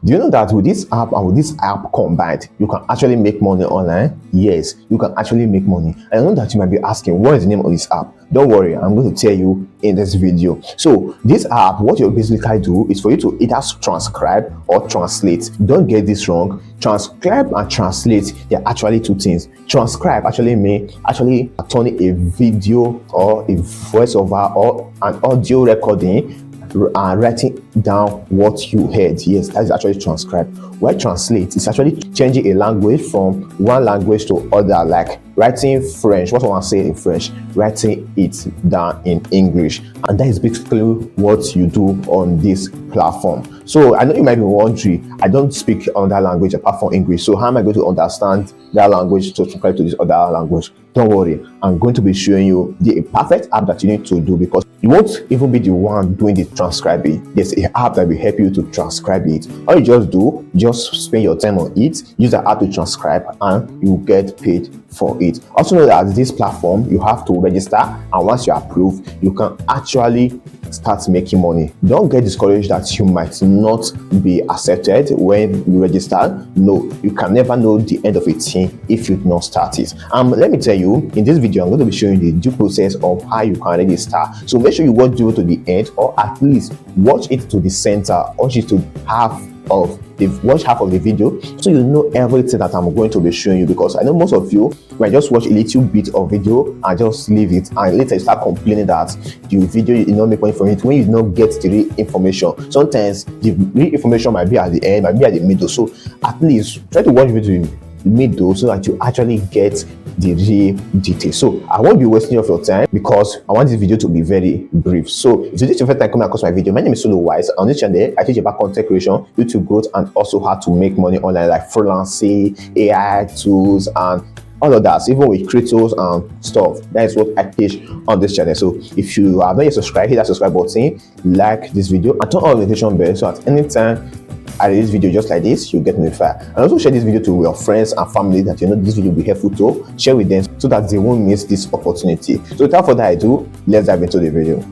Do you know that with this app and with this app combined, you can actually make money online? Yes, you can actually make money. I know that you might be asking, what is the name of this app? Don't worry, I'm going to tell you in this video. So this app, what you basically do is for you to either transcribe or translate. Don't get this wrong. Transcribe and translate, they're actually two things. Transcribe actually means turning a video or a voiceover or an audio recording and writing down what you heard. Yes, that is actually transcribe. While translate is actually changing a language from one language to other, like writing French, what someone say in French, writing it down in English. And that is basically what you do on this platform. So I know you might be wondering, I don't speak another language apart from English, so how am I going to understand that language to translate to this other language? Don't worry, I'm going to be showing you the perfect app that you need to do, because you won't even be the one doing the transcribing. There's an app that will help you to transcribe it. All you just do, just spend your time on it, use the app to transcribe, and you get paid for it. Also know that this platform, you have to register, and once you're approved, you can actually start making money. Don't get discouraged that you might not be accepted when you register. No, you can never know the end of a thing if you do not start it. Let me tell you, in this video, I'm going to be showing you the due process of how you can register. So make sure you watch the video to the end, or at least watch it to the center, watch it to half of the video, so you know everything that I'm going to be showing you, because I know most of you might just watch a little bit of video and just leave it, and later you start complaining that the video you not make money from it when you don't get the real information. Sometimes the real information might be at the end, might be at the middle, so at least try to watch video middle so that you actually get the real details. So I won't be wasting of your time, because I want this video to be very brief. So if this is your first time coming across my video, my name is Solo Wise. On this channel I teach about content creation, YouTube growth, and also how to make money online, like freelancing, AI tools, and all of that, even with cryptos and stuff. That is what I teach on this channel. So if you have not yet subscribed, hit that subscribe button, like this video, and turn on the notification bell, so at any time I release video just like this, you get notified. And also share this video to your friends and family that you know this video will be helpful to. Share with them so that they won't miss this opportunity. So without further ado, let's dive into the video.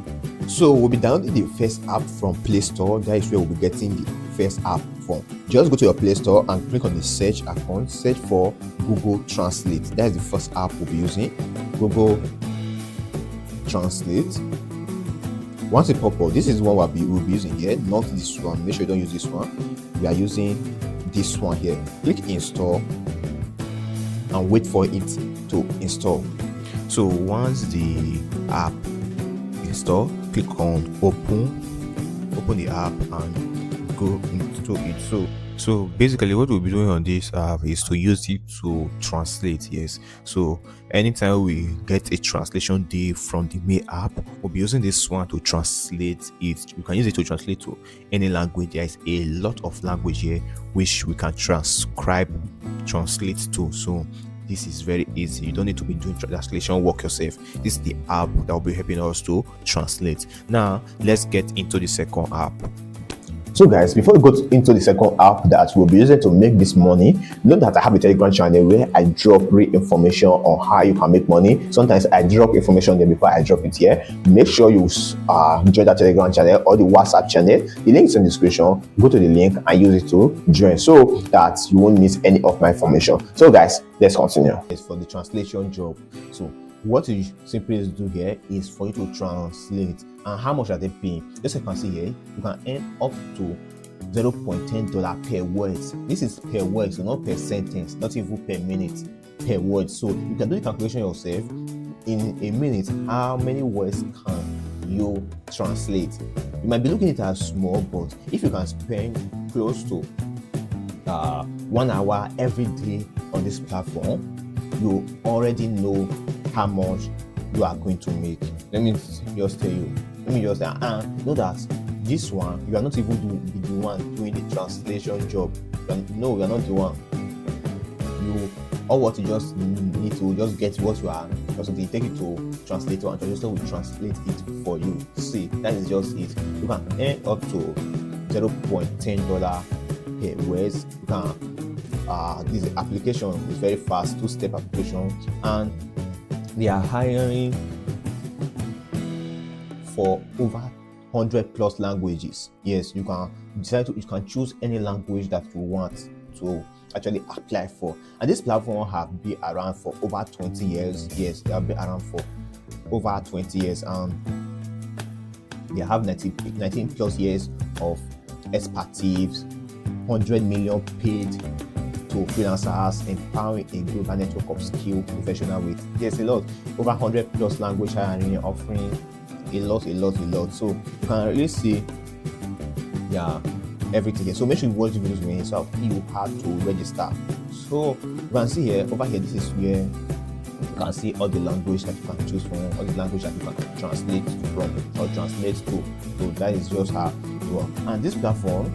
So we'll be downloading the first app from Play Store. That is where we'll be getting the first app from. Just go to your Play Store and click on the search icon, search for Google Translate. That is the first app we'll be using, Google Translate. Once it pop up, this is what we'll be using here, not this one. Make sure you don't use this one. We are using this one here. Click install and wait for it to install. So once the app install, click on open the app and go into it. So basically what we'll be doing on this app is to use it to translate. Yes, so anytime we get a translation deal from the main app, we'll be using this one to translate it. You can use it to translate to any language. There is a lot of language here which we can translate to. So this is very easy. You don't need to be doing translation work yourself. This is the app that will be helping us to translate. Now let's get into the second app. So guys, before we go into the second app that we'll be using to make this money, know that I have a Telegram channel where I drop real information on how you can make money. Sometimes I drop information there before I drop it here. Make sure you join that Telegram channel or the WhatsApp channel. The link is in the description. Go to the link and use it to join so that you won't miss any of my information. So guys, let's continue. It's for the translation job. So what you simply do here is for you to translate. And how much are they paying? Just like you can see here, you can earn up to $0.10 per word. This is per word, so not per sentence, not even per minute, per word. So you can do the calculation yourself. In a minute, how many words can you translate? You might be looking at it as small, but if you can spend close to 1 hour every day on this platform, you already know how much you are going to make. Let me just tell you. Know that this one, you are not even the one doing the translation job. No, you are not the one. What you just need to just get what you are. Just take it to translator, and translator will translate it for you. See, that is just it. You can earn up to $0.10 per word. You can. This application is very fast, 2-step application, and they are hiring for over 100 plus languages. Yes, you can you can choose any language that you want to actually apply for. And this platform have been around for over 20 years. Yes, they have been around for over 20 years, and they have 19 plus years of expertise, 100 million paid to freelancers, empowering a global network of skilled professionals with, there's a lot, over 100 plus language hiring, offering a lot. So you can really see, yeah, everything here. So make sure you watch the videos when yourself. You have to register. So you can see here, over here, this is where you can see all the language that you can choose from, all the language that you can translate from or translate to. So that is just how it works. And this platform,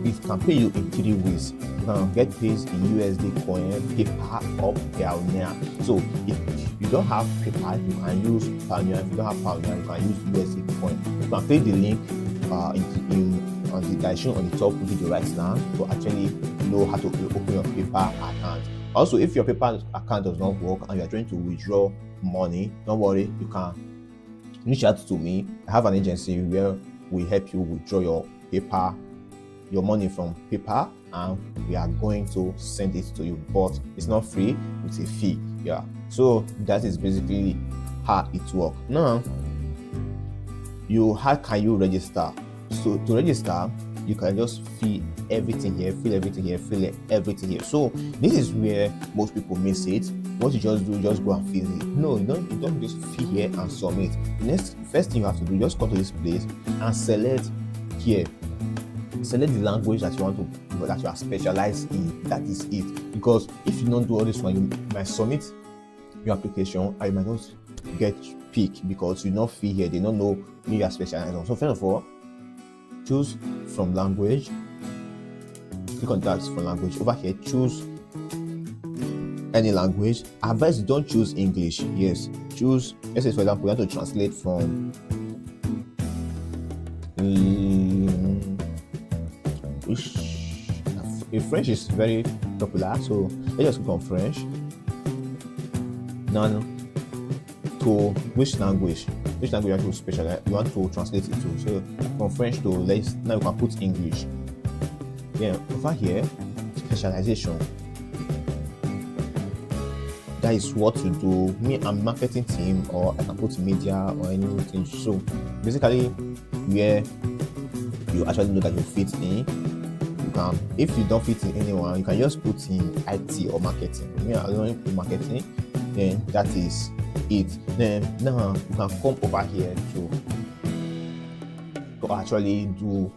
it can pay you in 3 ways. You can get paid in USD coin, PayPal, or Payoneer. So if you don't have PayPal, you can use Payoneer. If you don't have Payoneer, you can use USD coin. You can pay the link on the direction on the top video right now to actually know how to open your PayPal account. Also, if your PayPal account does not work and you are trying to withdraw money, don't worry, you can reach out to me. I have an agency where we help you withdraw your money from PayPal, and we are going to send it to you, but it's not free, it's a fee. Yeah, so that is basically how it works. Now, how can you register? So to register, you can just fill everything here. So this is where most people miss it. What you just do, just go and fill it. No, you don't just fill here and submit. First thing you have to do, just come to this place and select here. Select the language that you want to, that you are specialized in. That is it. Because if you don't do all this one, you might submit your application and you might not get picked because you don't fill here. They don't know you are specialized on. So first of all, choose from language. Click on that from language. Over here, choose any language. I advise you don't choose English. Yes, choose. Let's say for example, you want to translate from French is very popular, so let's just click on French. Now to which language you want to specialize, you want to translate it to. So from French to now you can put English. Yeah, over here, specialization. That is what you do. Me, I'm marketing team, or I can put media or anything. So basically, where you actually know that you fit in, you can. If you don't fit in anyone, you can just put in IT or marketing. Me, I don't put marketing. Then that is it. Then now you can come over here to actually do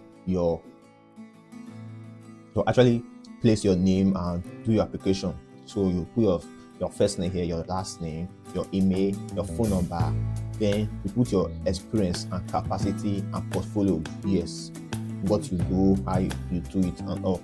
actually place your name and do your application. So you put your first name here, your last name, your email, your phone number. Then you put your experience and capacity and portfolio. Yes, what you do, how you do it, and all.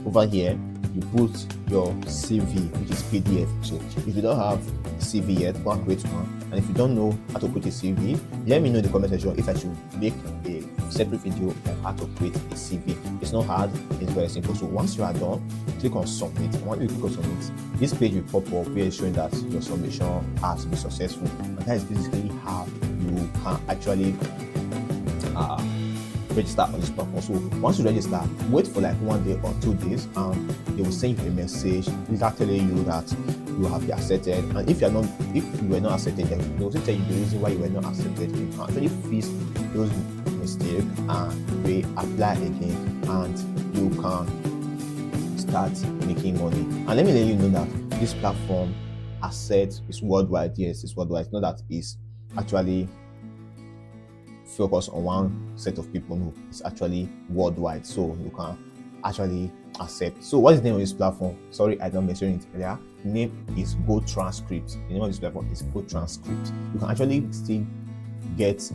Over here, you put your CV, which is PDF. So if you don't have CV yet, go and create one. And if you don't know how to create a CV, let me know in the comment section if I should make a separate video on how to create a CV. It's not hard, it's very simple. So once you are done, click on submit. Once you click on submit, this page will pop up where it's showing that your submission has been successful. And that is basically how you can actually register on this platform. So once you register, wait for like 1 day or 2 days, and they will send you a message telling you that you have been accepted. And if you were not accepted, they will also tell you the reason why you were not accepted. You can actually fix those mistakes and reapply again, and you can start making money. And let me let you know that this platform asset is worldwide. Yes, it's worldwide. It's not that it's actually focus on one set of people. No, it's actually worldwide, so you can actually accept. So what is the name of this platform? Sorry, I don't mention it earlier. The name is Go Transcript. The name of this platform is Go Transcript. You can actually still get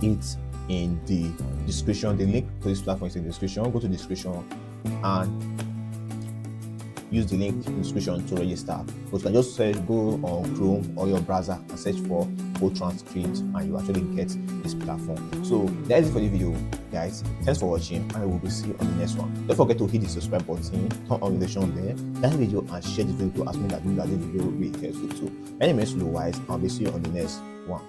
it in the description. The link to this platform is in the description. Go to the description and use the link in the description to register. But you can just go on Chrome or your browser and search for Go Transcript, and you actually get this platform. So that is it for the video, guys. Thanks for watching, and we will see you on the next one. Don't forget to hit the subscribe button, turn on notification there, like the video, and share the video to as many that do that the video will be helpful too. My name is Wise, and I'll be see you on the next one.